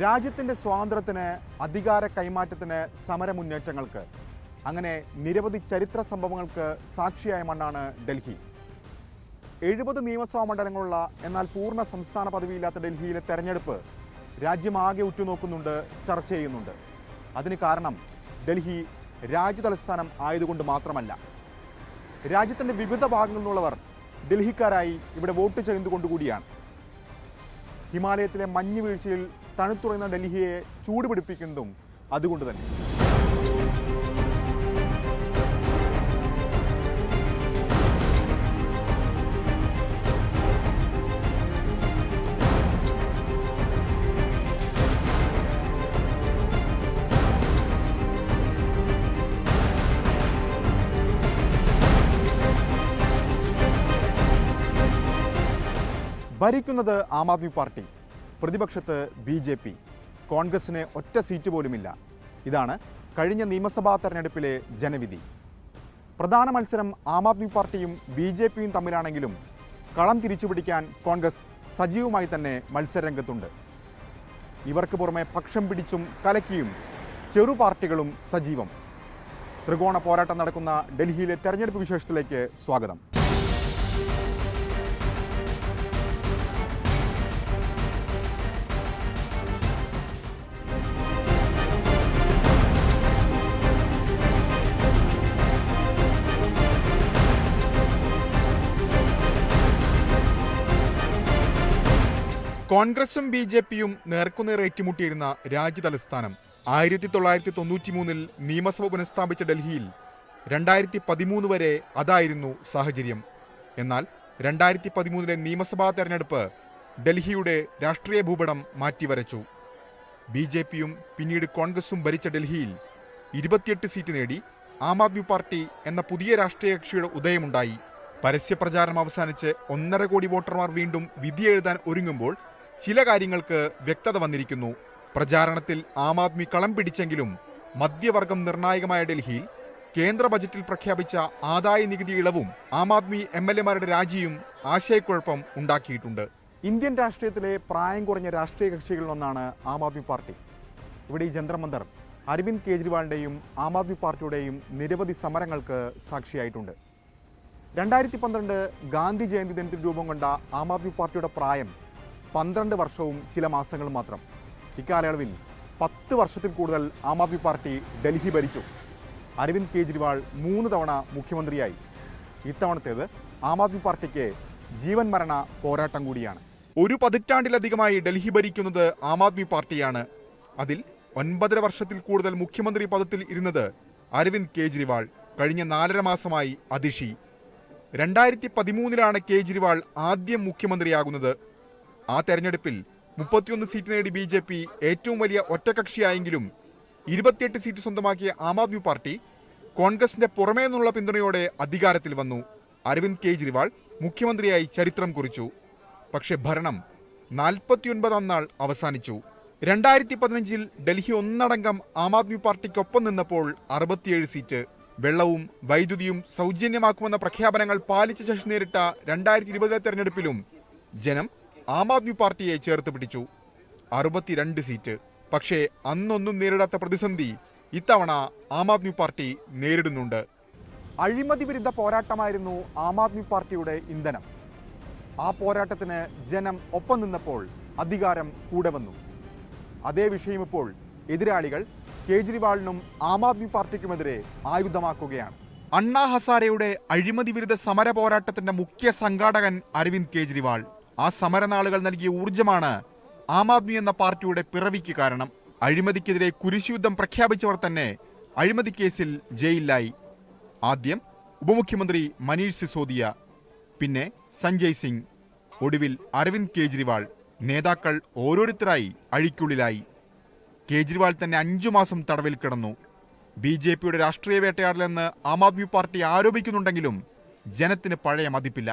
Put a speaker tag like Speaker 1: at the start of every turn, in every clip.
Speaker 1: രാജ്യത്തിൻ്റെ സ്വാതന്ത്ര്യത്തിന്, അധികാര കൈമാറ്റത്തിന്, സമരമുന്നേറ്റങ്ങൾക്ക്, അങ്ങനെ നിരവധി ചരിത്ര സംഭവങ്ങൾക്ക് സാക്ഷിയായ മണ്ണാണ് ഡൽഹി. 70 നിയമസഭാ മണ്ഡലങ്ങളുള്ള എന്നാൽ പൂർണ്ണ സംസ്ഥാന പദവിയില്ലാത്ത ഡൽഹിയിലെ തെരഞ്ഞെടുപ്പ് രാജ്യമാകെ ഉറ്റുനോക്കുന്നുണ്ട്, ചർച്ച ചെയ്യുന്നുണ്ട്. അതിന് കാരണം ഡൽഹി രാജ്യതലസ്ഥാനം ആയതുകൊണ്ട് മാത്രമല്ല. രാജ്യത്തിൻ്റെ വിവിധ ഭാഗങ്ങളിൽ നിന്നുള്ളവർ ഡൽഹിക്കാരായി ഇവിടെ വോട്ട് ചെയ്യുന്നതുകൊണ്ടുകൂടിയാണ്. ഹിമാലയത്തിലെ മഞ്ഞ് വീഴ്ചയിൽ തണുത്തുറയുന്ന ഡൽഹിയെ ചൂടുപിടിപ്പിക്കുന്നതും അതുകൊണ്ട് തന്നെ. ഭരിക്കുന്നത് ആം ആദ്മി പാർട്ടി, പ്രതിപക്ഷത്ത് BJP, കോൺഗ്രസിന് ഒറ്റ സീറ്റ് പോലുമില്ല. ഇതാണ് കഴിഞ്ഞ നിയമസഭാ തെരഞ്ഞെടുപ്പിലെ ജനവിധി. പ്രധാന മത്സരം ആം ആദ്മി പാർട്ടിയും BJPയും തമ്മിലാണെങ്കിലും കളം തിരിച്ചുപിടിക്കാൻ കോൺഗ്രസ് സജീവമായി തന്നെ മത്സരരംഗത്തുണ്ട്. ഇവർക്ക് പുറമെ പക്ഷം പിടിച്ചും കലക്കിയും ചെറു പാർട്ടികളും സജീവം. ത്രികോണ പോരാട്ടം നടക്കുന്ന ഡൽഹിയിലെ തെരഞ്ഞെടുപ്പ് വിശേഷത്തിലേക്ക് സ്വാഗതം. കോൺഗ്രസും BJPയും നേർക്കുനേർ ഏറ്റുമുട്ടിയിരുന്ന രാജ്യതലസ്ഥാനം 1993 നിയമസഭ പുനഃസ്ഥാപിച്ച ഡൽഹിയിൽ 2013 വരെ അതായിരുന്നു സാഹചര്യം. എന്നാൽ 2013 നിയമസഭാ തെരഞ്ഞെടുപ്പ് ഡൽഹിയുടെ രാഷ്ട്രീയ ഭൂപടം മാറ്റിവരച്ചു. BJPയും പിന്നീട് കോൺഗ്രസും ഭരിച്ച ഡൽഹിയിൽ 28 സീറ്റ് നേടി ആം ആദ്മി പാർട്ടി എന്ന പുതിയ രാഷ്ട്രീയ കക്ഷിയുടെ ഉദയമുണ്ടായി. പരസ്യപ്രചാരണം അവസാനിച്ച് 1.5 കോടി വോട്ടർമാർ വീണ്ടും വിധി എഴുതാൻ ഒരുങ്ങുമ്പോൾ ചില കാര്യങ്ങൾക്ക് വ്യക്തത വന്നിരിക്കുന്നു. പ്രചാരണത്തിൽ ആം ആദ്മി കളം പിടിച്ചെങ്കിലും മധ്യവർഗം നിർണായകമായ ഡൽഹിയിൽ കേന്ദ്ര ബജറ്റിൽ പ്രഖ്യാപിച്ച ആദായ നികുതി ഇളവും ആം ആദ്മി MLA-മാരുടെ രാജിയും ആശയക്കുഴപ്പം ഉണ്ടാക്കിയിട്ടുണ്ട്. ഇന്ത്യൻ രാഷ്ട്രീയത്തിലെ പ്രായം കുറഞ്ഞ രാഷ്ട്രീയ കക്ഷികളിലൊന്നാണ് ആം ആദ്മി പാർട്ടി. ഇവിടെ ഈ ജന്തർ മന്ദർ അരവിന്ദ് കെജ്രിവാളിൻ്റെയും ആം ആദ്മി പാർട്ടിയുടെയും നിരവധി സമരങ്ങൾക്ക് സാക്ഷിയായിട്ടുണ്ട്. 2012 ഗാന്ധി ജയന്തി ദിനത്തിൽ രൂപം കൊണ്ട ആം ആദ്മി പാർട്ടിയുടെ പ്രായം 12 വർഷവും ചില മാസങ്ങളും മാത്രം. ഇക്കാലയളവിൽ 10 വർഷത്തിൽ കൂടുതൽ ആം ആദ്മി പാർട്ടി ഡൽഹി ഭരിച്ചു. അരവിന്ദ് കെജ്രിവാൾ 3 തവണ മുഖ്യമന്ത്രിയായി. ഇത്തവണത്തേത് ആം ആദ്മി പാർട്ടിക്ക് ജീവൻ മരണ പോരാട്ടം കൂടിയാണ്. ഒരു പതിറ്റാണ്ടിലധികമായി ഡൽഹി ഭരിക്കുന്നത് ആം ആദ്മി പാർട്ടിയാണ്. അതിൽ 9.5 വർഷത്തിൽ കൂടുതൽ മുഖ്യമന്ത്രി പദത്തിൽ ഇരുന്നത് അരവിന്ദ് കെജ്രിവാൾ. കഴിഞ്ഞ 4.5 മാസമായി അതിഷി. 2013 കേജ്രിവാൾ ആദ്യം മുഖ്യമന്ത്രിയാകുന്നത്. ആ തെരഞ്ഞെടുപ്പിൽ 31 സീറ്റ് നേടി BJP ഏറ്റവും വലിയ ഒറ്റകക്ഷിയായെങ്കിലും 28 സീറ്റ് സ്വന്തമാക്കിയ ആം ആദ്മി പാർട്ടി കോൺഗ്രസിന്റെ പുറമേ നിന്നുള്ള പിന്തുണയോടെ അധികാരത്തിൽ വന്നു. അരവിന്ദ് കെജ്രിവാൾ മുഖ്യമന്ത്രിയായി ചരിത്രം കുറിച്ചു. പക്ഷേ ഭരണം 49 നാൾ അവസാനിച്ചു. 2015 ഡൽഹി ഒന്നടങ്കം ആം ആദ്മി പാർട്ടിക്കൊപ്പം നിന്നപ്പോൾ 67 സീറ്റ്. വെള്ളവും വൈദ്യുതിയും സൗജന്യമാക്കുമെന്ന പ്രഖ്യാപനങ്ങൾ പാലിച്ച ശേഷം നേരിട്ട 2020 തെരഞ്ഞെടുപ്പിലും ജനം ആം ആദ്മി പാർട്ടിയെ ചേർത്ത് പിടിച്ചു. 62 സീറ്റ്. പക്ഷേ അന്നൊന്നും നേരിടാത്ത പ്രതിസന്ധി ഇത്തവണ ആം ആദ്മി പാർട്ടി നേരിടുന്നുണ്ട്. അഴിമതി വിരുദ്ധ പോരാട്ടമായിരുന്നു ആം ആദ്മി പാർട്ടിയുടെ ഇന്ധനം. ആ പോരാട്ടത്തിന് ജനം ഒപ്പം നിന്നപ്പോൾ അധികാരം കൂടെ വന്നു. അതേ വിഷയം ഇപ്പോൾ എതിരാളികൾ കേജ്രിവാളിനും ആം ആദ്മി പാർട്ടിക്കുമെതിരെ ആയുധമാക്കുകയാണ്. അണ്ണാ ഹസാരെയുടെ അഴിമതി വിരുദ്ധ സമര പോരാട്ടത്തിന്റെ മുഖ്യ സംഘാടകൻ അരവിന്ദ് കെജ്രിവാൾ. ആ സമരനാളുകൾ നൽകിയ ഊർജ്ജമാണ് ആം ആദ്മി എന്ന പാർട്ടിയുടെ പിറവിക്ക് കാരണം. അഴിമതിക്കെതിരെ കുരിശുയുദ്ധം പ്രഖ്യാപിച്ചവർ തന്നെ അഴിമതി കേസിൽ ജയിലിലായി. ആദ്യം ഉപമുഖ്യമന്ത്രി മനീഷ് സിസോദിയ, പിന്നെ സഞ്ജയ് സിംഗ്, ഒടുവിൽ അരവിന്ദ് കെജ്രിവാൾ. നേതാക്കൾ ഓരോരുത്തരായി അഴിക്കുള്ളിലായി. കേജ്രിവാൾ തന്നെ 5 മാസം തടവിൽ കിടന്നു. BJPയുടെ രാഷ്ട്രീയ വേട്ടയാടലെന്ന് ആം ആദ്മി പാർട്ടി ആരോപിക്കുന്നുണ്ടെങ്കിലും ജനത്തിന് പഴയ മതിപ്പില്ല.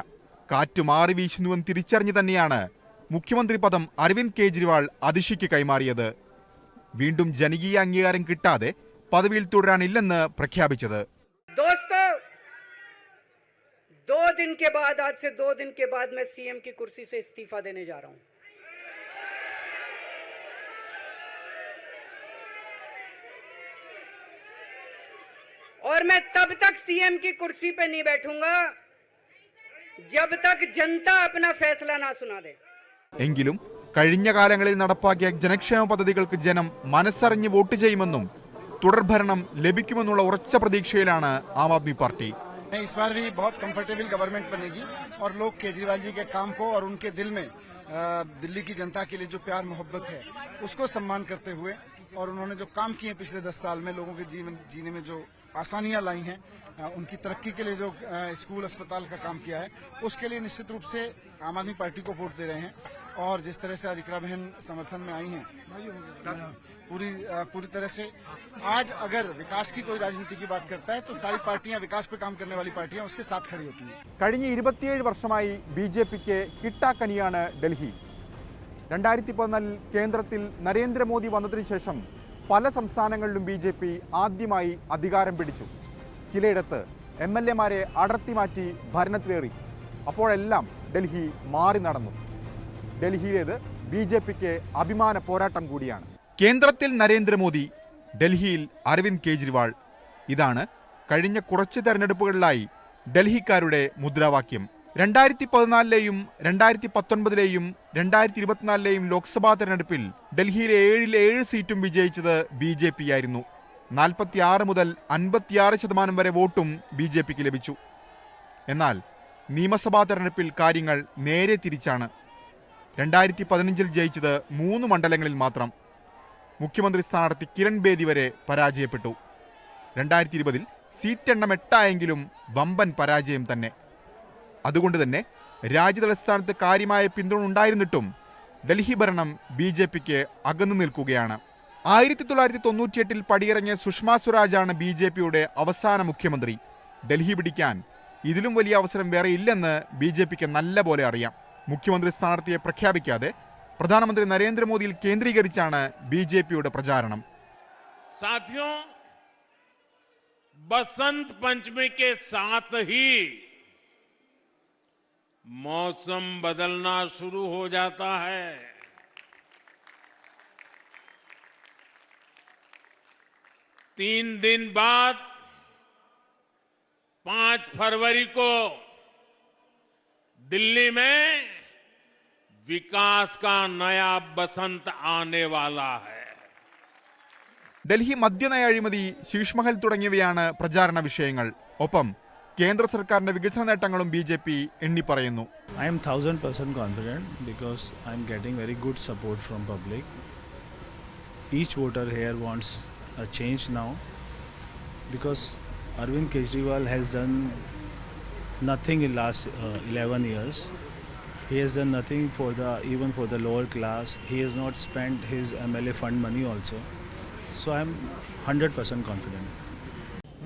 Speaker 1: കാറ്റ് മാറി വീശുന്നുവെന്ന് തിരിച്ചറിഞ്ഞു തന്നെയാണ് മുഖ്യമന്ത്രി പദം അരവിന്ദ് കെജ്രിവാൾ അതിഷിക്ക് കൈമാറിയത്. വീണ്ടും ജനകീയ അംഗീകാരം കിട്ടാതെ പദവിയിൽ തുടരാനില്ലെന്ന് പ്രഖ്യാപിച്ചത്.
Speaker 2: आज से 2 दिन के बाद मैं CM की कुर्सी से इस्तीफा देने जा रहा हूं। और मैं तब तक सीएम की कुर्सी पे नहीं बैठूंगा जब तक जनता अपना फैसला ना सुना दे.
Speaker 1: എങ്കിലും കഴിഞ്ഞ കാലങ്ങളിൽ നടപ്പാക്കിയ ജനക്ഷേമ പദ്ധതികൾക്ക് ജനം മനസ്സറിഞ്ഞ് വോട്ട് ചെയ്യുമെന്നും തുടർഭരണം ലഭിക്കുമെന്നുള്ള ഉറച്ച പ്രതീക്ഷയിലാണ് ആം ആദ്മി പാർട്ടി.
Speaker 3: इस बार भी बहुत कंफर्टेबल गवर्नमेंट बनेगी और लोग केजरीवाल जी के काम को और उनके दिल में दिल्ली की जनता के लिए जो प्यार मोहब्बत है उसको सम्मान करते हुए और उन्होंने जो काम किए पिछले 10 साल में लोगों के जीवन जीने में जो आसानियां लाई हैं, उनकी तरक्की के लिए जो स्कूल अस्पताल का काम किया है उसके लिए निश्चित रूप से आम आदमी पार्टी को वोट दे रहे हैं. और जिस तरह से आज इकरा बहन समर्थन में आई हैं पूरी तरह से, आज अगर विकास की कोई राजनीति की बात करता है तो सारी पार्टियां विकास पे काम करने वाली पार्टियां उसके साथ खड़ी होती हैं.
Speaker 1: കഴിഞ്ഞ 27 വർഷമായി ബിജെപിക്ക് കിട്ടാക്കനിയാണ് ഡൽഹി. 2014 കേന്ദ്രത്തിൽ നരേന്ദ്രമോദി വന്നതിനു ശേഷം പല സംസ്ഥാനങ്ങളിലും ബിജെപി ആദ്യമായി അധികാരം പിടിച്ചു. ചിലയിടത്ത് MLA-മാരെ അടർത്തി മാറ്റി ഭരണത്തിലേറി. അപ്പോഴെല്ലാം ഡൽഹി മാറി നടന്നു. ഡൽഹിയിലേത് ബിജെപിക്ക് അഭിമാന പോരാട്ടം കൂടിയാണ്. കേന്ദ്രത്തിൽ നരേന്ദ്രമോദി, ഡൽഹിയിൽ അരവിന്ദ് കെജ്രിവാൾ. ഇതാണ് കഴിഞ്ഞ കുറച്ച് തെരഞ്ഞെടുപ്പുകളിലായി ഡൽഹിക്കാരുടെ മുദ്രാവാക്യം. 2014-ലെയും 2019-ലെയും 2024-ലെയും ലോക്സഭാ തെരഞ്ഞെടുപ്പിൽ ഡൽഹിയിലെ 7 സീറ്റും വിജയിച്ചത് ബിജെപി ആയിരുന്നു. 46 മുതൽ 56% വരെ വോട്ടും ബിജെപിക്ക് ലഭിച്ചു. എന്നാൽ നിയമസഭാ തെരഞ്ഞെടുപ്പിൽ കാര്യങ്ങൾ നേരെ തിരിച്ചാണ്. 2015-ൽ ജയിച്ചത് 3 മണ്ഡലങ്ങളിൽ മാത്രം. മുഖ്യമന്ത്രി സ്ഥാനാർത്ഥി കിരൺ ബേദി വരെ പരാജയപ്പെട്ടു. 2020-ൽ സീറ്റ് എണ്ണം 8 വമ്പൻ പരാജയം തന്നെ. അതുകൊണ്ട് തന്നെ രാജ്യതലസ്ഥാനത്ത് കാര്യമായ പിന്തുണ ഉണ്ടായിരുന്നിട്ടും ഡൽഹി ഭരണം ബിജെപിക്ക് അകന്നു നിൽക്കുകയാണ്. 1998-ൽ പടിയിറങ്ങിയ സുഷമ സ്വരാജാണ് ബിജെപിയുടെ അവസാന മുഖ്യമന്ത്രി. ഡൽഹി പിടിക്കാൻ ഇതിലും വലിയ അവസരം വേറെ ഇല്ലെന്ന് ബിജെപിക്ക് നല്ല പോലെ അറിയാം. മുഖ്യമന്ത്രി സ്ഥാനാർത്ഥിയെ പ്രഖ്യാപിക്കാതെ പ്രധാനമന്ത്രി നരേന്ദ്രമോദിയിൽ കേന്ദ്രീകരിച്ചാണ് ബിജെപിയുടെ പ്രചാരണം.
Speaker 4: साथियों, बसंत पंचमी के साथ ही मौसम बदलना शुरू हो जाता है. तीन दिन बाद 5 फरवरी को दिल्ली में विकास का नया बसंत आने वाला है.
Speaker 1: ഡൽഹി മദ്യനയ അഴിമതി, ശീഷ്മഹൽ തുടങ്ങിയവയാണ് പ്രചാരണ വിഷയങ്ങൾ. ഒപ്പം കേന്ദ്ര സർക്കാരിന്റെ വികസന നേട്ടങ്ങളും BJP എണ്ണിപ്പറയുന്നു.
Speaker 5: I am 1000% confident because I am getting very good support from public. Each voter here wants a change now because Arvind Kejriwal has done nothing in last 11 years. He has done nothing even for the lower class. He has not spent his MLA fund money also. So I am 100% confident.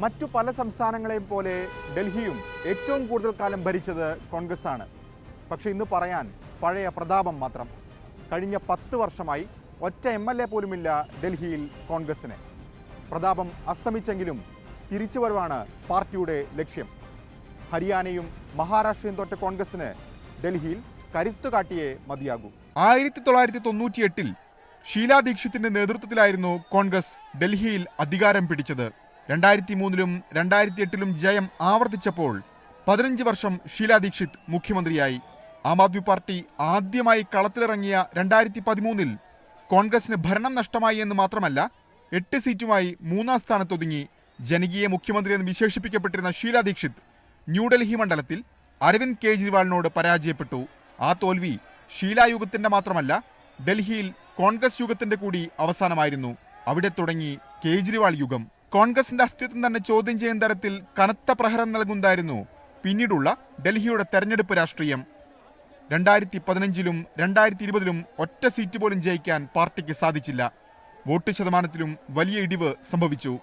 Speaker 1: മറ്റു പല സംസ്ഥാനങ്ങളെയും പോലെ ഡൽഹിയും ഏറ്റവും കൂടുതൽ കാലം ഭരിച്ചത് കോൺഗ്രസ് ആണ്. പക്ഷെ ഇന്ന് പറയാൻ പഴയ പ്രതാപം മാത്രം. കഴിഞ്ഞ 10 വർഷമായി ഒറ്റ MLA പോലുമില്ല ഡൽഹിയിൽ കോൺഗ്രസിന്. പ്രതാപം അസ്തമിച്ചെങ്കിലും തിരിച്ചുവരവാണ് പാർട്ടിയുടെ ലക്ഷ്യം. ഹരിയാനയും മഹാരാഷ്ട്രയും തോറ്റ കോൺഗ്രസിന് ഡൽഹിയിൽ കരുത്തു കാട്ടിയേ മതിയാകൂ. 1998-ൽ ഷീലാ ദീക്ഷിത്തിന്റെ നേതൃത്വത്തിലായിരുന്നു കോൺഗ്രസ് ഡൽഹിയിൽ അധികാരം പിടിച്ചത്. 2003-ലും 2008-ലും ജയം ആവർത്തിച്ചപ്പോൾ 15 വർഷം ഷീലാ ദീക്ഷിത് മുഖ്യമന്ത്രിയായി. ആം ആദ്മി പാർട്ടി ആദ്യമായി കളത്തിലിറങ്ങിയ 2013-ൽ കോൺഗ്രസിന് ഭരണം നഷ്ടമായി എന്ന് മാത്രമല്ല 8 സീറ്റുമായി 3-ാം സ്ഥാനത്തൊതുങ്ങി. ജനകീയ മുഖ്യമന്ത്രി എന്ന് വിശേഷിപ്പിക്കപ്പെട്ടിരുന്ന ഷീലാ ദീക്ഷിത് ന്യൂഡൽഹി മണ്ഡലത്തിൽ അരവിന്ദ് കെജ്രിവാളിനോട് പരാജയപ്പെട്ടു. ആ തോൽവി ഷീലാ യുഗത്തിന്റെ മാത്രമല്ല, ഡൽഹിയിൽ കോൺഗ്രസ് യുഗത്തിന്റെ കൂടി അവസാനമായിരുന്നു. അവിടെ തുടങ്ങി കേജ്രിവാൾ യുഗം. കോൺഗ്രസിന്റെ അസ്തിത്വം തന്നെ ചോദ്യം ചെയ്യുന്ന തരത്തിൽ കനത്ത പ്രഹരം നൽകുന്നതായിരുന്നു പിന്നീടുള്ള ഡൽഹിയുടെ തെരഞ്ഞെടുപ്പ് രാഷ്ട്രീയം. 2015-ലും 2020-ലും ഒറ്റ സീറ്റ് പോലും ജയിക്കാൻ പാർട്ടിക്ക് സാധിച്ചില്ല. വോട്ട് ശതമാനത്തിലും വലിയ ഇടിവ് സംഭവിച്ചു.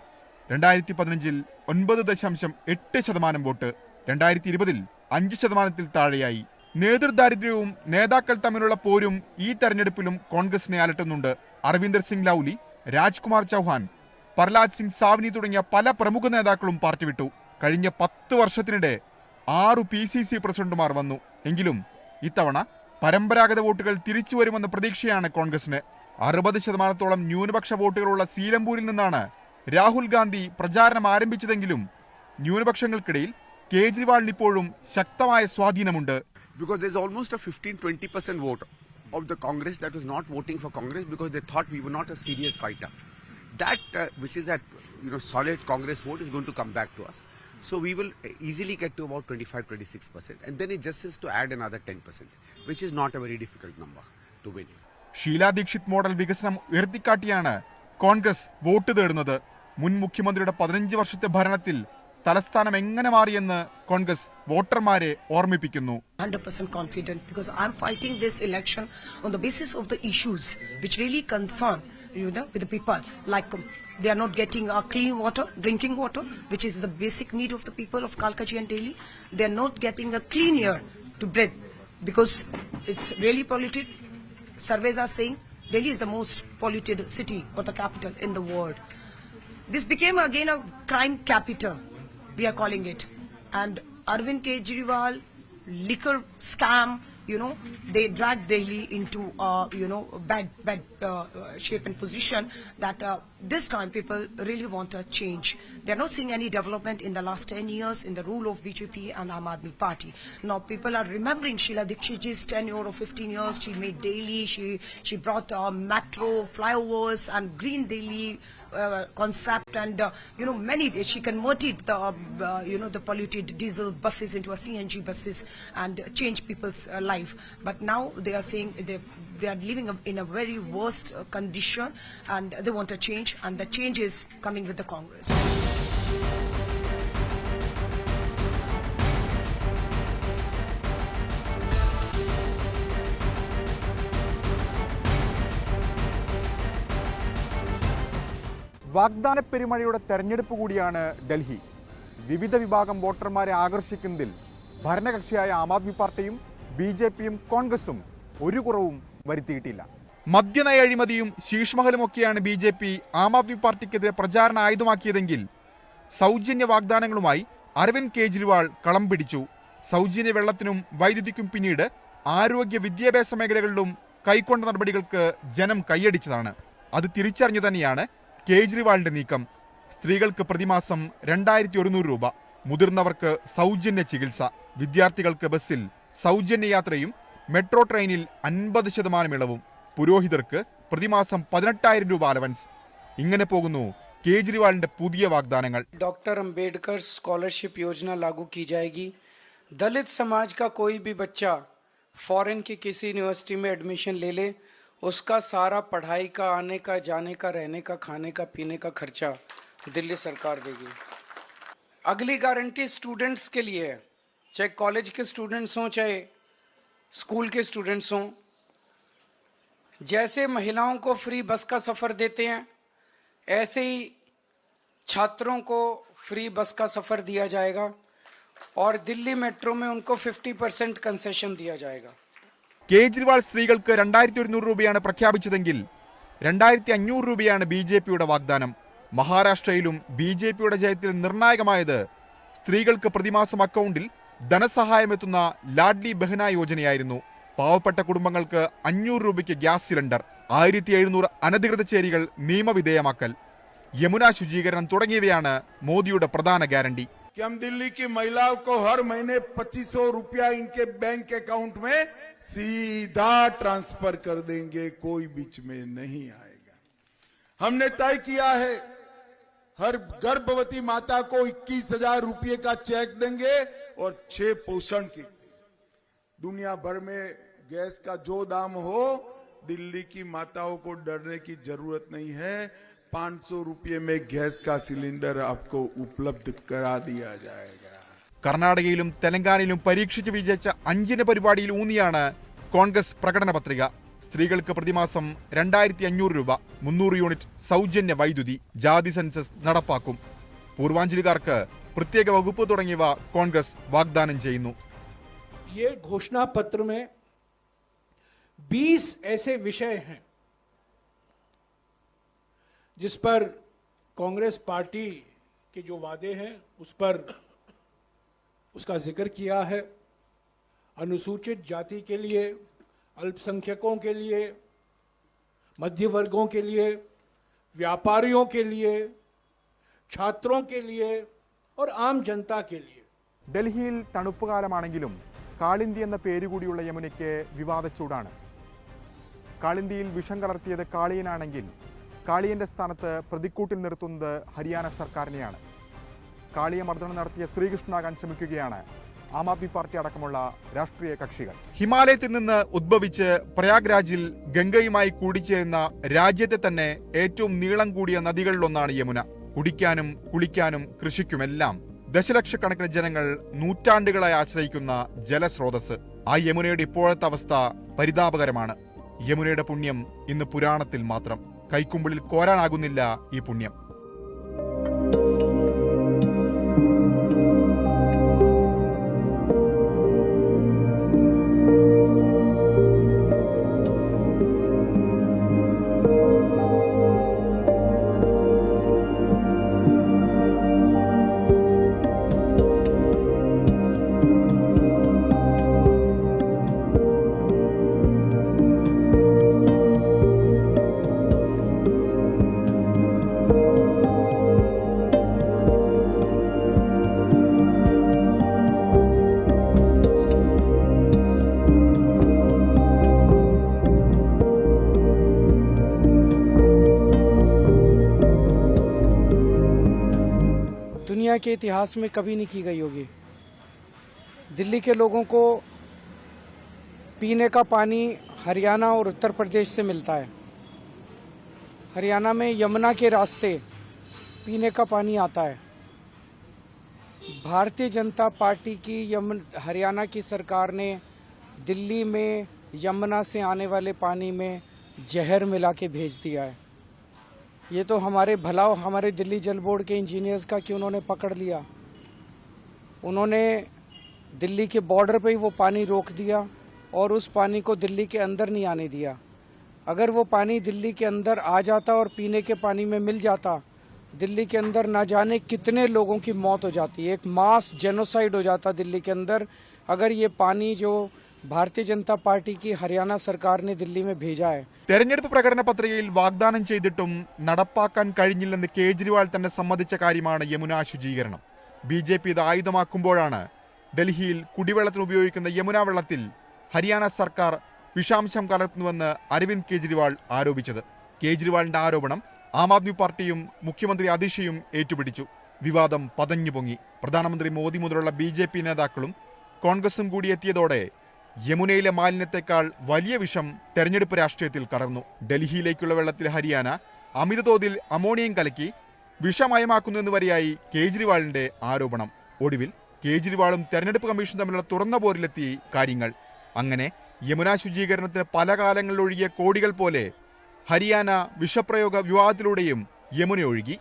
Speaker 1: 2015-ൽ 9.8% വോട്ട്, 2020-ൽ 5% താഴെയായി. നേതൃദാരിദ്ര്യവും നേതാക്കൾ തമ്മിലുള്ള പോരും ഈ തെരഞ്ഞെടുപ്പിലും കോൺഗ്രസിനെ അലട്ടുന്നുണ്ട്. അരവിന്ദർ സിംഗ് ലൗലി, രാജ്കുമാർ ചൗഹാൻ, പ്രഹ്ലാദ് സിംഗ് സാവ്നി തുടങ്ങിയ പല പ്രമുഖ നേതാക്കളും പാർട്ടി വിട്ടു. കഴിഞ്ഞ 10 വർഷത്തിനിടെ 6 PCC പ്രസിഡന്റുമാർ വന്നു. എങ്കിലും ഇത്തവണ പരമ്പരാഗത വോട്ടുകൾ തിരിച്ചു വരുമെന്ന പ്രതീക്ഷയാണ് കോൺഗ്രസിന്. 60% ന്യൂനപക്ഷ വോട്ടുകളുള്ള സീലംപൂരിൽ നിന്നാണ് രാഹുൽ ഗാന്ധി പ്രചാരണം ആരംഭിച്ചതെങ്കിലും ന്യൂനപക്ഷങ്ങൾക്കിടയിൽ കേജ്രിവാളിന് ഇപ്പോഴും ശക്തമായ സ്വാധീനമുണ്ട്.
Speaker 6: Because there's almost a 15-20% vote of the Congress that was not voting for Congress because they thought we were not a serious fighter. That which is that solid Congress vote is going to come back to us. So we will easily get to about 25-26%, and then it just is to add another 10%, which is not a very difficult number to win.
Speaker 1: Sheila Dikshit model വികസനം ഉയർത്തിക്കാട്ടിയാണ് Congress vote തേടുന്നത്. മുൻ മുഖ്യമന്ത്രിയുടെ 15 വർഷത്തെ ഭരണത്തിൽ തലസ്ഥാനം എങ്ങനെ മാറിയെന്ന് കോൺഗ്രസ് വോട്ടർമാരെ ഓർമ്മിപ്പിക്കുന്നു.
Speaker 7: 100% confident because I'm fighting this election on the basis of the issues which really concern with the people, like they are not getting clean water, drinking water, which is the basic need of the people of Kalkaji and Delhi. They are not getting a clean air to breathe because it's really polluted. Surveys are saying Delhi is the most polluted city or the capital in the world. This became again a crime capital, we are calling it. And Arvind Kejriwal liquor scam, they dragged Delhi into bad shape and position that this time people really want a change. They are not seeing any development in the last 10 years in the rule of BJP and Aam Aadmi Party. Now people are remembering Sheila Dikshit's tenure of 15 years. She made Delhi, she brought metro, flyovers and green Delhi concept, and many. She converted the polluted diesel buses into a CNG buses and changed people's life. But now they are saying they are living in a very worst condition, and they want a change, and the change is coming with the Congress.
Speaker 1: വാഗ്ദാന പെരുമഴയുടെ തെരഞ്ഞെടുപ്പ് കൂടിയാണ് ഡൽഹി. വിവിധ വിഭാഗം വോട്ടർമാരെ ആകർഷിക്കുന്നതിൽ ഭരണകക്ഷിയായ ആം ആദ്മി പാർട്ടിയും BJPയും കോൺഗ്രസും ഒരു കുറവും വരുത്തിയിട്ടില്ല. മദ്യനയ അഴിമതിയും ശീഷ്മഹലുമൊക്കെയാണ് BJP ആം ആദ്മി പാർട്ടിക്കെതിരെ പ്രചാരണ ആയുധമാക്കിയതെങ്കിൽ സൗജന്യ വാഗ്ദാനങ്ങളുമായി അരവിന്ദ് കേജ്രിവാൾ കളം പിടിച്ചു. സൗജന്യ വെള്ളത്തിനും വൈദ്യുതിക്കും പിന്നീട് ആരോഗ്യ വിദ്യാഭ്യാസ മേഖലകളിലും കൈക്കൊണ്ട നടപടികൾക്ക് ജനം കൈയടിച്ചതാണ്. അത് തിരിച്ചറിഞ്ഞു തന്നെയാണ് കേജ്രിവാളിന്റെ നീക്കം. സ്ത്രീകൾക്ക് പ്രതിമാസം 2100 രൂപ, മുതിർന്നവർക്ക് സൗജന്യ ചികിത്സ, വിദ്യാർത്ഥികൾക്ക് ബസ്സിൽ സൗജന്യ യാത്രയും മെട്രോ ട്രെയിനിൽ 50% ഇളവും, പുരോഹിതർക്ക് പ്രതിമാസം 18,000 രൂപ അലവൻസ്. ഇങ്ങനെ പോകുന്നു കേജ്രിവാളിന്റെ പുതിയ വാഗ്ദാനങ്ങൾ.
Speaker 2: डॉक्टर अंबेडकर स्कॉलरशिप योजना लागू की जाएगी. दलित समाज का कोई भी बच्चा फॉरेन की किसी यूनिवर्सिटी में एडमिशन ले ले, उसका सारा पढ़ाई का, आने का, जाने का, रहने का, खाने का, पीने का खर्चा दिल्ली सरकार देगी. अगली गारंटी स्टूडेंट्स के लिए है, चाहे कॉलेज के स्टूडेंट्स हों चाहे स्कूल के स्टूडेंट्स हों. जैसे महिलाओं को फ्री बस का सफ़र देते हैं, ऐसे ही छात्रों को फ्री बस का सफ़र दिया जाएगा और दिल्ली मेट्रो में उनको 50% कंसेशन दिया जाएगा.
Speaker 1: കേജ്രിവാൾ സ്ത്രീകൾക്ക് 2100 രൂപയാണ് പ്രഖ്യാപിച്ചതെങ്കിൽ 2500 രൂപയാണ് BJPയുടെ വാഗ്ദാനം. മഹാരാഷ്ട്രയിലും BJPയുടെ ജയത്തിൽ നിർണായകമായത് സ്ത്രീകൾക്ക് പ്രതിമാസം അക്കൗണ്ടിൽ ധനസഹായമെത്തുന്ന ലാഡ്ലി ബെഹന യോജനയായിരുന്നു. പാവപ്പെട്ട കുടുംബങ്ങൾക്ക് 500 രൂപയ്ക്ക് ഗ്യാസ് സിലിണ്ടർ, 1700 അനധികൃത ചേരികൾ നിയമവിധേയമാക്കൽ, യമുന ശുചീകരണം തുടങ്ങിയവയാണ് മോദിയുടെ പ്രധാന ഗ്യാരണ്ടി.
Speaker 8: कि हम दिल्ली की महिलाओं को हर महीने 2500 रुपया इनके बैंक अकाउंट में सीधा ट्रांसफर कर देंगे, कोई बीच में नहीं आएगा. हमने तय किया है हर गर्भवती माता को 21,000 रुपये का चेक देंगे और 6 पोषण किट. दुनिया भर में गैस का जो दाम हो, दिल्ली की माताओं को डरने की जरूरत नहीं है. 500 रुपये में गैस का सिलेंडर आपको उपलब्ध करा दिया जाएगा.
Speaker 1: കർണാടകയിലും തെലങ്കാനയിലും പരീക്ഷിച്ച് വിജയിച്ച 5 പരിപാടിയിൽ ഊന്നിയാണ് കോൺഗ്രസ് പ്രകടന പത്രിക. സ്ത്രീകൾക്ക് പ്രതിമാസം 2500 രൂപ, 300 യൂണിറ്റ് സൗജന്യ വൈദ്യുതി, ജാതി സെൻസസ് നടപ്പാക്കും, പൂർവാഞ്ചലികാർക്ക് പ്രത്യേക വകുപ്പ് തുടങ്ങിയവ കോൺഗ്രസ് വാഗ്ദാനം ചെയ്യുന്നു.
Speaker 9: ये घोषणा पत्र में 20 ऐसे विषय हैं जिस पर कांग्रेस पार्टी के जो वादे हैं उस पर उसका जिक्र किया है. अनुसूचित जाति के लिए, अल्पसंख्यकों के लिए, मध्य वर्गों के लिए, व्यापारियों के लिए, छात्रों के लिए और आम जनता के लिए।
Speaker 1: ഡൽഹിയിൽ തണുപ്പുകാലമാണെങ്കിലും കാളിന്തി എന്ന പേരുകൂടിയുള്ള യമുനയ്ക്ക് വിവാദ ചൂടാണ്. കാളിന്തിയിൽ വിഷം കലർത്തിയത് കാളിയനാണെങ്കിൽ കാളിയന്റെ സ്ഥാനത്ത് പ്രതിക്കൂട്ടിൽ നിർത്തുന്നത് ഹരിയാന സർക്കാരിനെയാണ്. കാളിയ മർദ്ദനം നടത്തിയ ശ്രീകൃഷ്ണനാകാൻ ശ്രമിക്കുകയാണ് ആം ആദ്മി പാർട്ടി അടക്കമുള്ള രാഷ്ട്രീയ കക്ഷികൾ. ഹിമാലയത്തിൽ നിന്ന് ഉദ്ഭവിച്ച് പ്രയാഗ്രാജിൽ ഗംഗയുമായി കൂടിച്ചേരുന്ന രാജ്യത്തെ തന്നെ ഏറ്റവും നീളം കൂടിയ നദികളിലൊന്നാണ് യമുന. കുടിക്കാനും കുളിക്കാനും കൃഷിക്കുമെല്ലാം ദശലക്ഷക്കണക്കിന് ജനങ്ങൾ നൂറ്റാണ്ടുകളായി ആശ്രയിക്കുന്ന ജലസ്രോതസ്. ആ യമുനയുടെ ഇപ്പോഴത്തെ അവസ്ഥ പരിതാപകരമാണ്. യമുനയുടെ പുണ്യം ഇന്ന് പുരാണത്തിൽ മാത്രം. കൈക്കുമ്പിളിൽ കോരാനാകുന്നില്ല ഈ പുണ്യം.
Speaker 2: दुनिया के इतिहास में कभी नहीं की गई होगी। दिल्ली के लोगों को पीने का पानी हरियाणा और उत्तर प्रदेश से मिलता है। हरियाणा में यमुना के रास्ते पीने का पानी आता है। भारतीय जनता पार्टी की हरियाणा की सरकार ने दिल्ली में यमुना से आने वाले पानी में जहर मिला के भेज दिया है। ये तो हमारे भलाव हमारे दिल्ली जल बोर्ड के इंजीनियर्स का कि उन्होंने पकड़ लिया। उन्होंने दिल्ली के बॉर्डर पे ही वो पानी रोक दिया और उस पानी को दिल्ली के अंदर नहीं आने दिया। अगर वो पानी दिल्ली के अंदर आ जाता और पीने के पानी में मिल जाता, दिल्ली के अंदर ना जाने कितने लोगों की मौत हो जाती। एक मास जेनोसाइड हो जाता दिल्ली के अंदर अगर ये पानी जो ഭാരതീയ ജനതാ പാർട്ടിക്ക് ഹരിയാന സർക്കാരിനെ ദില്ലി में भेजा है.
Speaker 1: തെരഞ്ഞെടുപ്പ് പ്രകടന പത്രികയിൽ വാഗ്ദാനം ചെയ്തിട്ടും നടപ്പാക്കാൻ കഴിഞ്ഞില്ലെന്ന് കേജ്രിവാൾ തന്നെ സമ്മതിച്ച കാര്യമാണ് യമുന ശുചീകരണം. BJP ഇത് ആയുധമാക്കുമ്പോഴാണ് ഡൽഹിയിൽ കുടിവെള്ളത്തിന് ഉപയോഗിക്കുന്ന യമുന വെള്ളത്തിൽ ഹരിയാന സർക്കാർ വിഷാംശം കലർത്തുന്നുവെന്ന് അരവിന്ദ് കേജ്രിവാൾ ആരോപിച്ചത്. കേജ്രിവാളിന്റെ ആരോപണം ആം ആദ്മി പാർട്ടിയും മുഖ്യമന്ത്രി അതിഷിയും ഏറ്റുപിടിച്ചു. വിവാദം പതഞ്ഞു പൊങ്ങി. പ്രധാനമന്ത്രി മോദി മുതലുള്ള BJP നേതാക്കളും കോൺഗ്രസും കൂടി എത്തിയതോടെ യമുനയിലെ മാലിന്യത്തെക്കാൾ വലിയ വിഷം തെരഞ്ഞെടുപ്പ് രാഷ്ട്രീയത്തിൽ കലർന്നു. ഡൽഹിയിലേക്കുള്ള വെള്ളത്തിൽ ഹരിയാന അമിതതോതിൽ അമോണിയം കലക്കി വിഷമയമാക്കുന്നുവെന്ന് വരെയായി കേജ്രിവാളിന്റെ ആരോപണം. ഒടുവിൽ കേജ്രിവാളും തെരഞ്ഞെടുപ്പ് കമ്മീഷൻ തമ്മിലുള്ള തുറന്ന പോരിലെത്തി കാര്യങ്ങൾ. അങ്ങനെ യമുന ശുചീകരണത്തിന് പല കാലങ്ങളിലൊഴുകിയ കോടികൾ പോലെ ഹരിയാന വിഷപ്രയോഗ വിവാദത്തിലൂടെയും യമുന ഒഴുകി.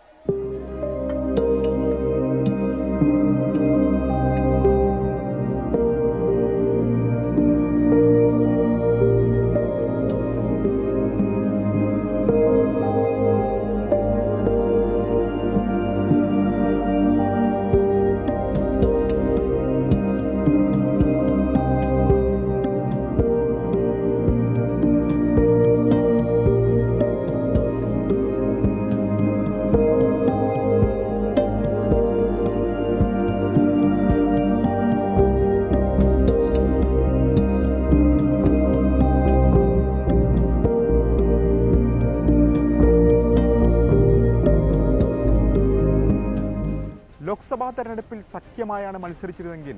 Speaker 1: ലോക്സഭാ തെരഞ്ഞെടുപ്പിൽ സഖ്യമായാണ് മത്സരിച്ചിരുന്നെങ്കിൽ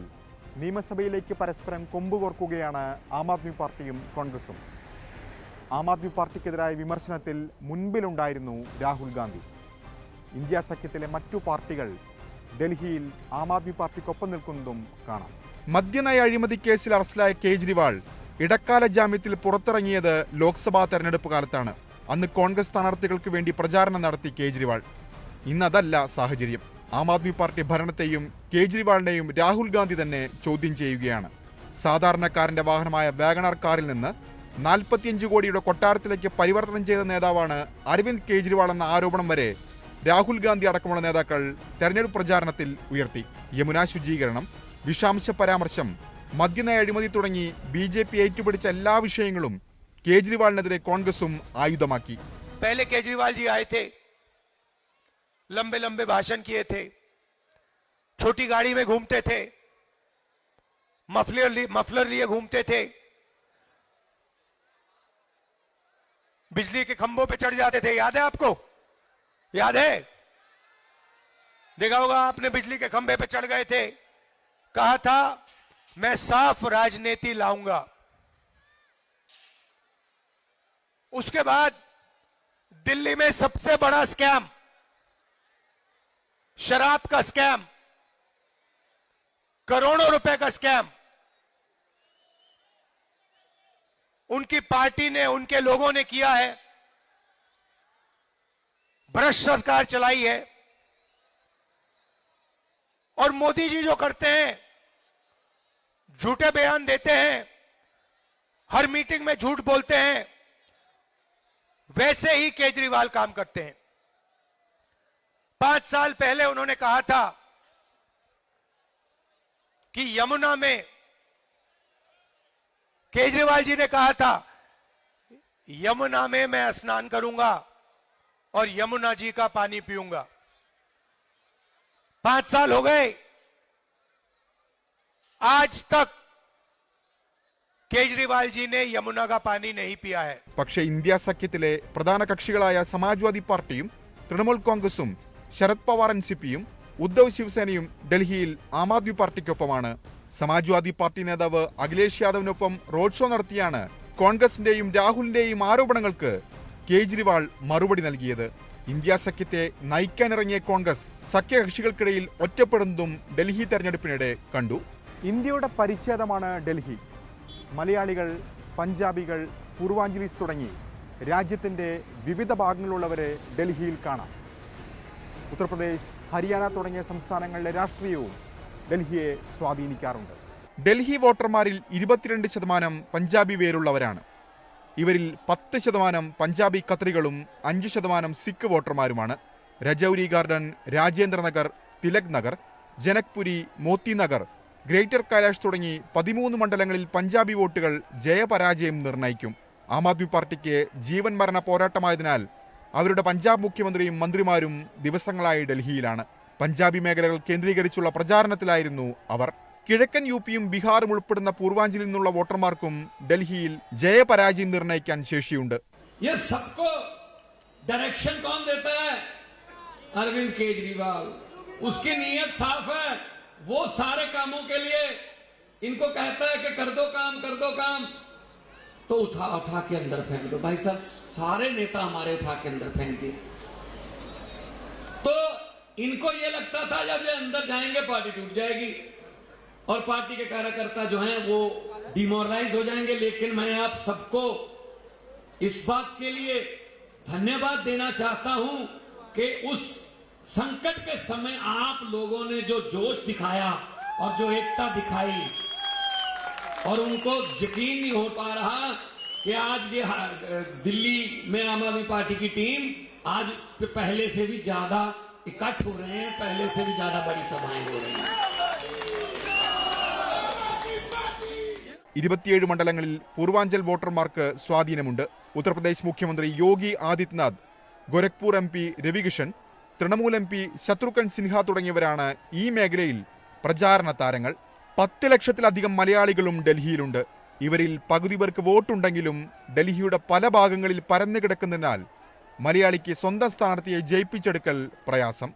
Speaker 1: നിയമസഭയിലേക്ക് പരസ്പരം കൊമ്പുകോർക്കുകയാണ് ആം ആദ്മി പാർട്ടിയും കോൺഗ്രസും. ആം ആദ്മി പാർട്ടിക്കെതിരായ വിമർശനത്തിൽ മുൻപിലുണ്ടായിരുന്നു രാഹുൽ ഗാന്ധി. ഇന്ത്യ സഖ്യത്തിലെ മറ്റു പാർട്ടികൾ ഡൽഹിയിൽ ആം ആദ്മി പാർട്ടിക്കൊപ്പം നിൽക്കുന്നതും കാണാം. മദ്യനയ അഴിമതി കേസിൽ അറസ്റ്റിലായ കേജ്രിവാൾ ഇടക്കാല ജാമ്യത്തിൽ പുറത്തിറങ്ങിയത് ലോക്സഭാ തെരഞ്ഞെടുപ്പ് കാലത്താണ്. അന്ന് കോൺഗ്രസ് സ്ഥാനാർത്ഥികൾക്ക് വേണ്ടി പ്രചാരണം നടത്തി കേജ്രിവാൾ. ഇന്നതല്ല സാഹചര്യം. ആം ആദ്മി പാർട്ടി ഭരണത്തെയും കേജ്രിവാളിനെയും രാഹുൽ ഗാന്ധി തന്നെ ചോദ്യം ചെയ്യുകയാണ്. സാധാരണക്കാരന്റെ വാഹനമായ വാഗണാർ കാറിൽ നിന്ന് 45 കോടിയുടെ കൊട്ടാരത്തിലേക്ക് പരിവർത്തനം ചെയ്ത നേതാവാണ് അരവിന്ദ് കേജ്രിവാൾ എന്ന ആരോപണം വരെ രാഹുൽ ഗാന്ധി അടക്കമുള്ള നേതാക്കൾ തെരഞ്ഞെടുപ്പ് പ്രചാരണത്തിൽ ഉയർത്തി. യമുന ശുചീകരണം, വിഷാംശ പരാമർശം, മദ്യനയ അഴിമതി തുടങ്ങി BJP ഏറ്റുപിടിച്ച എല്ലാ വിഷയങ്ങളും കേജ്രിവാളിനെതിരെ കോൺഗ്രസും ആയുധമാക്കി.
Speaker 10: पहले केजरीवाल जी आए थे, लंबे लंबे भाषण किए थे, छोटी गाड़ी में घूमते थे, मफलर लिए घूमते थे, बिजली के खंभों पे चढ़ जाते थे। याद है आपको? याद है? देखा होगा आपने, बिजली के खंभे पे चढ़ गए थे, कहा था मैं साफ राजनीति लाऊंगा। उसके बाद दिल्ली में सबसे बड़ा स्कैम, शराब का स्कैम, करोड़ों रुपए का स्कैम, उनकी पार्टी ने, उनके लोगों ने किया है। भ्रष्ट सरकार चलाई है। और मोदी जी जो करते हैं, झूठे बयान देते हैं, हर मीटिंग में झूठ बोलते हैं, वैसे ही केजरीवाल काम करते हैं। 5 साल पहले उन्होंने कहा था कि यमुना में, केजरीवाल जी ने कहा था यमुना में मैं स्नान करूंगा और यमुना जी का पानी पीऊंगा। 5 साल हो गए, आज तक കേജ്രിവാൾ ജി ने यमुना का पानी नहीं पिया है।
Speaker 1: പക്ഷേ ഇന്ത്യ സഖ്യത്തിലെ പ്രധാന കക്ഷികളായ സമാജ്വാദി പാർട്ടിയും തൃണമൂൽ കോൺഗ്രസും ശരത് പവാർ എൻസിപിയും ഉദ്ധവ് ശിവസേനയും ഡൽഹിയിൽ ആം ആദ്മി പാർട്ടിക്കൊപ്പമാണ്. സമാജ്വാദി പാർട്ടി നേതാവ് അഖിലേഷ് യാദവിനൊപ്പം റോഡ് ഷോ നടത്തിയാണ് കോൺഗ്രസിന്റെയും രാഹുലിന്റെയും ആരോപണങ്ങൾക്ക് കേജ്രിവാൾ മറുപടി നൽകിയത്. ഇന്ത്യ സഖ്യത്തെ നയിക്കാനിറങ്ങിയ കോൺഗ്രസ് സഖ്യകക്ഷികൾക്കിടയിൽ ഒറ്റപ്പെടുന്നതും ഡൽഹി തെരഞ്ഞെടുപ്പിനിടെ കണ്ടു. ഇന്ത്യയുടെ പരിച്ഛേദമാണ് ഡൽഹി. മലയാളികൾ, പഞ്ചാബികൾ, പൂർവാഞ്ചലീസ് തുടങ്ങി രാജ്യത്തിൻ്റെ വിവിധ ഭാഗങ്ങളിലുള്ളവരെ ഡൽഹിയിൽ കാണാം. ഉത്തർപ്രദേശ്, ഹരിയാന തുടങ്ങിയ സംസ്ഥാനങ്ങളിലെ രാഷ്ട്രീയവും ഡൽഹിയെ സ്വാധീനിക്കാറുണ്ട്. ഡൽഹി വോട്ടർമാരിൽ 22% പഞ്ചാബി വേരുള്ളവരാണ്. ഇവരിൽ 10% പഞ്ചാബി ഖത്രികളും 5% സിഖ് വോട്ടർമാരുമാണ്. രജൌരി ഗാർഡൻ, രാജേന്ദ്രനഗർ, തിലക് നഗർ, ജനക്പുരി, മോത്തി നഗർ, ഗ്രേറ്റർ കൈലാഷ് തുടങ്ങി 13 മണ്ഡലങ്ങളിൽ പഞ്ചാബി വോട്ടുകൾ ജയപരാജയം നിർണ്ണയിക്കും. ആം ആദ്മി പാർട്ടിക്ക് ജീവൻ മരണ പോരാട്ടമായതിനാൽ അവരുടെ പഞ്ചാബ് മുഖ്യമന്ത്രിയും മന്ത്രിമാരും ദിവസങ്ങളായി ഡൽഹിയിലാണ്. പഞ്ചാബി മേഖലകൾ കേന്ദ്രീകരിച്ചുള്ള പ്രചാരണത്തിലായിരുന്നു അവർ. കിഴക്കൻ യുപിയും ബീഹാറും ഉൾപ്പെടുന്ന പൂർവാഞ്ചലിൽ നിന്നുള്ള വോട്ടർമാർക്കും ഡൽഹിയിൽ ജയപരാജയം നിർണ്ണയിക്കാൻ ശേഷിയുണ്ട്.
Speaker 11: अरविंद केजरीवाल, उसकी नीयत साफ है। वो सारे कामों के लिए इनको कहता है कि कर दो काम, तो उठा के अंदर फेंक दो। भाई साहब, सारे नेता हमारे उठा के अंदर फेंक दिए। तो इनको ये लगता था जब ये अंदर जाएंगे पार्टी टूट जाएगी और पार्टी के कार्यकर्ता जो हैं वो डिमोरलाइज हो जाएंगे। लेकिन मैं आप सबको इस बात के लिए धन्यवाद देना चाहता हूं कि उस संकट के समय आप लोगों ने जो जोश दिखाया और जो एकता दिखाई, और उनको यकीन नहीं हो पा रहा कि आज ये दिल्ली में आम आदमी पार्टी की टीम आज पहले से भी ज्यादा इकट्ठ हो रहे हैं, पहले से भी ज्यादा बड़ी सभाएं हो रही हैं।
Speaker 1: 27 മണ്ഡലങ്ങളിൽ പൂർവാഞ്ചൽ വോട്ടർമാർക്ക് സ്വാധീനമുണ്ട്. ഉത്തർപ്രദേശ് മുഖ്യമന്ത്രി യോഗി ആദിത്യനാഥ്, ഗോരഖ്പൂർ MP രവികിഷൻ, തൃണമൂൽ MP ശത്രുഘ്ൻ സിൻഹ തുടങ്ങിയവരാണ് ഈ മേഖലയിൽ പ്രചാരണ താരങ്ങൾ. 10 ലക്ഷത്തിലധികം മലയാളികളും ഡൽഹിയിലുണ്ട്. ഇവരിൽ പകുതി പേർക്ക് വോട്ടുണ്ടെങ്കിലും ഡൽഹിയുടെ പല ഭാഗങ്ങളിൽ പരന്നു കിടക്കുന്നതിനാൽ മലയാളിക്ക് സ്വന്തം സ്ഥാനാർത്ഥിയെ ജയിപ്പിച്ചെടുക്കൽ പ്രയാസം.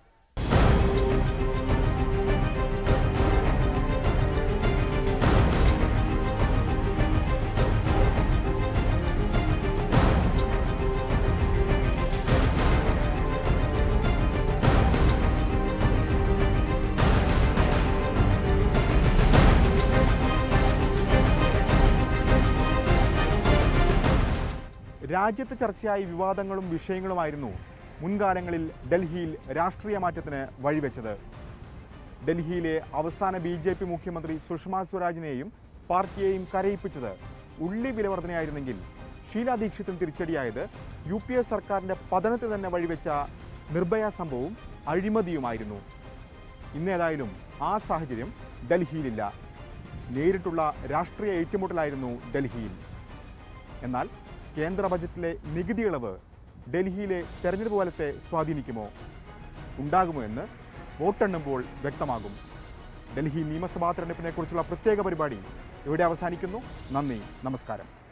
Speaker 1: രാജ്യത്ത് ചർച്ചയായി വിവാദങ്ങളും വിഷയങ്ങളുമായിരുന്നു മുൻകാലങ്ങളിൽ ഡൽഹിയിൽ രാഷ്ട്രീയ മാറ്റത്തിന് വഴിവെച്ചത്. ഡൽഹിയിലെ അവസാന BJP മുഖ്യമന്ത്രി സുഷമ സ്വരാജിനെയും പാർട്ടിയെയും കരയിപ്പിച്ചത് ഉള്ളി വിലവർധനയായിരുന്നെങ്കിൽ ഷീലാ ദീക്ഷിതും തിരിച്ചടിയായത് UPA സർക്കാരിൻ്റെ പതനത്തിന് തന്നെ വഴിവെച്ച നിർഭയ സംഭവവും അഴിമതിയുമായിരുന്നു. ഇന്നേതായാലും ആ സാഹചര്യം ഡൽഹിയിലില്ല. നേരിട്ടുള്ള രാഷ്ട്രീയ ഏറ്റുമുട്ടലായിരുന്നു ഡൽഹിയിൽ. എന്നാൽ കേന്ദ്ര ബജറ്റിലെ നികുതി ഇളവ് ഡൽഹിയിലെ തെരഞ്ഞെടുപ്പ് ഫലത്തെ സ്വാധീനിക്കുമോ? ഉണ്ടാകുമോ എന്ന് വോട്ടെണ്ണുമ്പോൾ വ്യക്തമാകും. ഡൽഹി നിയമസഭാ തെരഞ്ഞെടുപ്പിനെ കുറിച്ചുള്ള പ്രത്യേക പരിപാടി ഇവിടെ അവസാനിക്കുന്നു. നന്ദി, നമസ്കാരം.